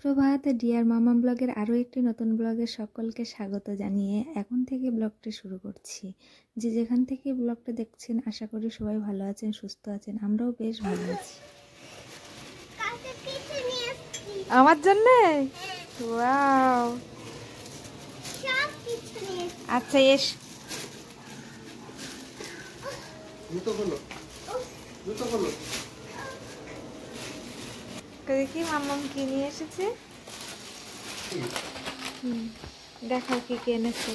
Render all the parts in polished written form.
সুপ্রভাত ডিয়ার মামা ব্লগের আরও একটি নতুন ব্লগে সকলকে স্বাগত জানিয়ে এখন থেকে ব্লগটি শুরু করছি। যে যেখান থেকে ব্লগটা দেখছেন আশা করি সবাই ভালো আছেন, সুস্থ আছেন, আমরাও বেশ ভালো আছি। আমার জন্য ওয়াও, আচ্ছা এস দেখি মাম্মাম কি নিয়ে এসেছে। দেখাও কি কি এনেছে।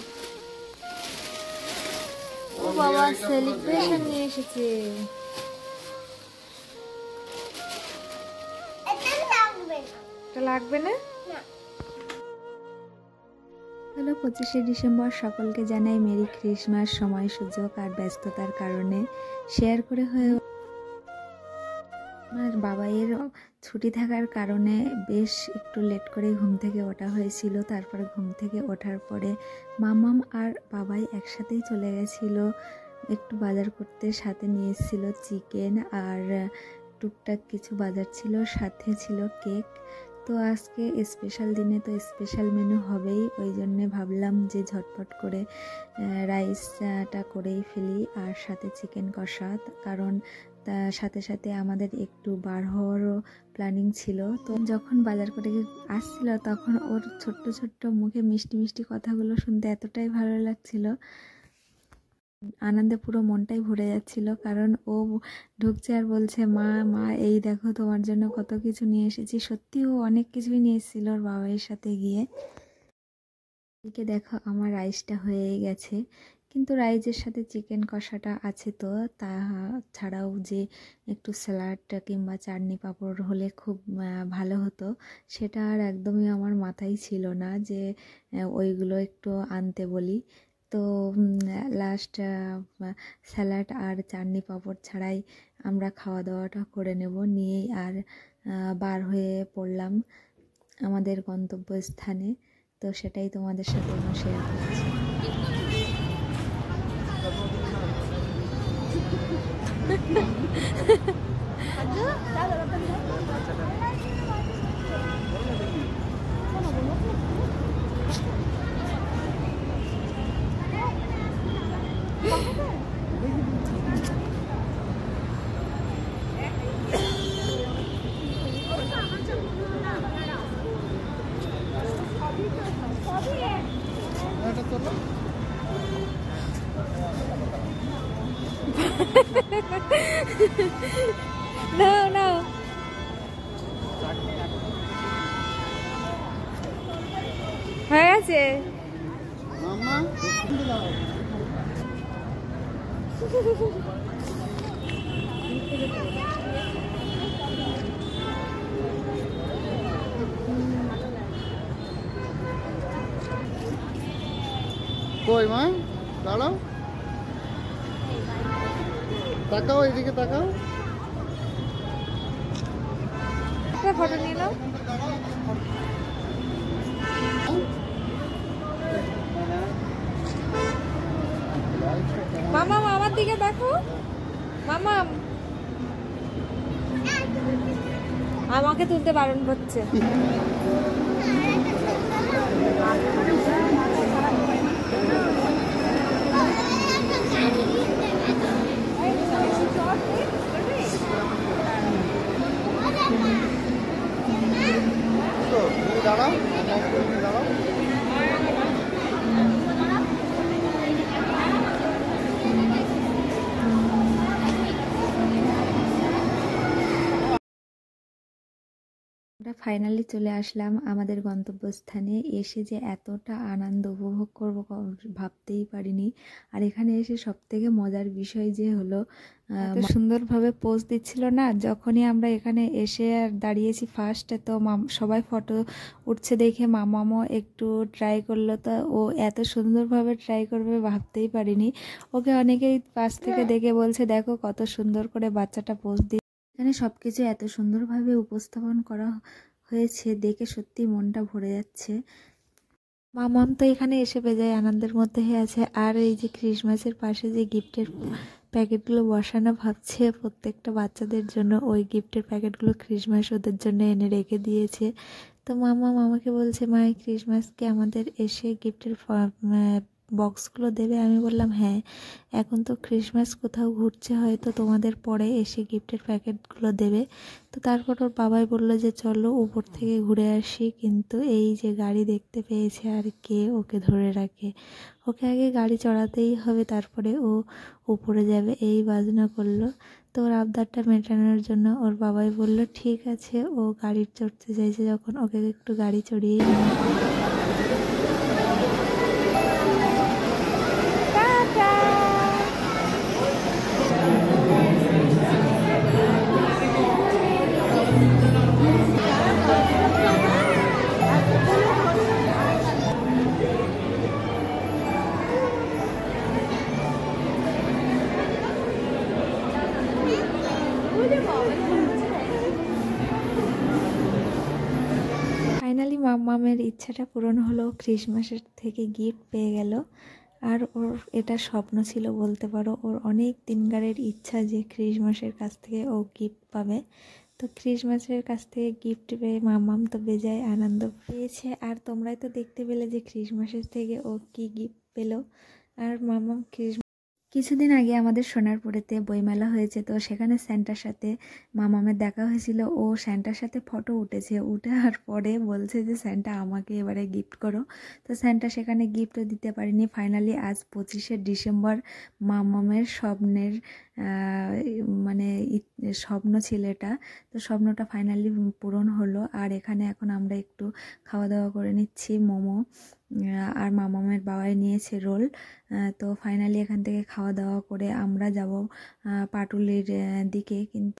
ও বাবা, সেলিব্রেশন নিয়ে এসেছে। এটা লাগবে না। হ্যালো, 25শে ডিসেম্বর সকলকে জানাই মেরি ক্রিসমাস। সময় সুযোগ আর ব্যস্ততার কারণে শেয়ার করে হয়ে আমার বাবাইয়ের ছুটি থাকার কারণে বেশ একটু লেট করে ঘুম থেকে ওঠা হয়েছিল। তারপরে ঘুম থেকে ওঠার পরে মামাম আর বাবাই একসাথেই চলে গেছিলো একটু বাজার করতে। সাথে নিয়ে এসেছিল চিকেন আর টুকটাক কিছু বাজার ছিল, সাথে ছিল কেক। তো আজকে স্পেশাল দিনে তো স্পেশাল মেনু হবেই, ওই জন্যে ভাবলাম যে ঝটপট করে রাইসটা করেই ফেলি আর সাথে চিকেন কষা, কারণ সাথে সাথে আমাদের একটু বার হওয়ারও প্ল্যানিং ছিল। তো যখন বাজার করে আসছিল তখন ওর ছোট্ট ছোট্ট মুখে মিষ্টি মিষ্টি কথাগুলো শুনতে এতটাই ভালো লাগছিল, আনন্দে পুরো মনটাই ভরে যাচ্ছিল। কারণ ও ঢুকছে আর বলছে মা মা এই দেখো তোমার জন্য কত কিছু নিয়ে এসেছি। সত্যি ও অনেক কিছুই নিয়ে এসেছিল ওর বাবার সাথে গিয়ে। এদিকে দেখো আমার রাইসটা হয়ে গেছে, কিন্তু রাইসের সাথে চিকেন কষাটা আছে। তো তা ছাড়াও যে একটু স্যালাড কিংবা চাটনি পাঁপড় হলে খুব ভালো হতো, সেটা আর একদমই আমার মাথায় ছিল না যে ওইগুলো একটু আনতে বলি। তো লাস্ট স্যালাড আর চাটনি পাঁপড় ছাড়াই আমরা খাওয়া দাওয়াটা করে নেব, নিয়েই আর বার হয়ে পড়লাম আমাদের গন্তব্যস্থানে। তো সেটাই তোমাদের সাথে আমি শেয়ার করছি। No, no. হয়ে গেছে মামা। কই মা, দাঁড়াও, তাকাও, এদিকে তাকাও, একটা ফটো নিয়ে নাও। মামা আমার দিকে দেখো, মামা আমাকে তুলতে বারণ করছে। দাঁড়াও, দাঁড়াও। আমরা ফাইনালি চলে আসলাম আমাদের গন্তব্যস্থানে। এসে যে এতটা আনন্দ উপভোগ করব ভাবতেই পারিনি। আর এখানে এসে সবথেকে মজার বিষয় যে হলো, সুন্দরভাবে পোজ দিচ্ছিল না যখনই আমরা এখানে এসে আর দাঁড়িয়েছি ফার্স্টে। তো সবাই ফটো উঠছে দেখে মামামও একটু ট্রাই করলো। তো ও এত সুন্দরভাবে ট্রাই করবে ভাবতেই পারিনি। ওকে অনেকেই পাশ থেকে দেখে বলছে দেখো কত সুন্দর করে বাচ্চাটা পোজ দিয়ে। এখানে সব কিছু এত সুন্দরভাবে উপস্থাপন করা হয়েছে, দেখে সত্যি মনটা ভরে যাচ্ছে। মামাম তো এখানে এসে বেজায় আনন্দের মধ্যে আছে। আর এই যে ক্রিসমাসের পাশে যে গিফটের প্যাকেটগুলো বসানো, ভাবছে প্রত্যেকটা বাচ্চাদের জন্য ওই গিফটের প্যাকেটগুলো ক্রিসমাস ওদের জন্য এনে রেখে দিয়েছে। তো মামা মামাকে বলছে, মা এই ক্রিসমাসকে আমাদের এসে গিফটের বক্সগুলো দেবে? আমি বললাম হ্যাঁ, এখন তো ক্রিসমাস কোথাও ঘুরছে, হয়তো তোমাদের পরে এসে গিফটের প্যাকেটগুলো দেবে। তো তারপর ওর বাবাই বললো যে চলো উপর থেকে ঘুরে আসি, কিন্তু এই যে গাড়ি দেখতে পেয়েছে আর কে ওকে ধরে রাখে, ওকে আগে গাড়ি চড়াতেই হবে, তারপরে ও উপরে যাবে, এই বাজনা করলো। তো ওর আবদারটা মেটানোর জন্য ওর বাবাই বলল ঠিক আছে, ও গাড়ি চড়তে চাইছে যখন, ওকে একটু গাড়ি চড়িয়েই নিয়ে ফাইনালি মামের ইচ্ছাটা পূরণ হলো, ক্রিসমাসের থেকে গিফট পেয়ে গেল। আর ওর এটা স্বপ্ন ছিল বলতে পারো, ওর অনেক দিনকারের ইচ্ছা যে ক্রিসমাসের কাছ থেকে ও গিফট পাবে। তো ক্রিসমাসের কাছ থেকে গিফট পেয়ে মামাম তো বেজায় আনন্দ পেয়েছে। আর তোমরাই তো দেখতে পেলে যে ক্রিসমাসের থেকে ও কি গিফট পেলো। আর মামাম কিছুদিন আগে আমাদের সোনারপুরেতে বইমেলা হয়েছে, তো সেখানে স্যান্টার সাথে মামামের দেখা হয়েছিল। ও স্যান্টার সাথে ফটো উঠেছে, উঠার পরে বলছে যে স্যান্টা আমাকে এবারে গিফট করো। তো স্যান্টা সেখানে গিফটও দিতে পারিনি। ফাইনালি আজ 25শে ডিসেম্বর মামামের স্বপ্নের মানে স্বপ্ন ছিল এটা, তো স্বপ্নটা ফাইনালি পূরণ হলো। আর এখানে এখন আমরা একটু খাওয়া দাওয়া করে নিচ্ছি, মোমো, আর মামামের বাবাই নিয়েছে রোল। তো ফাইনালি এখান থেকে খাওয়া দাওয়া করে আমরা যাব পাটুলির দিকে। কিন্তু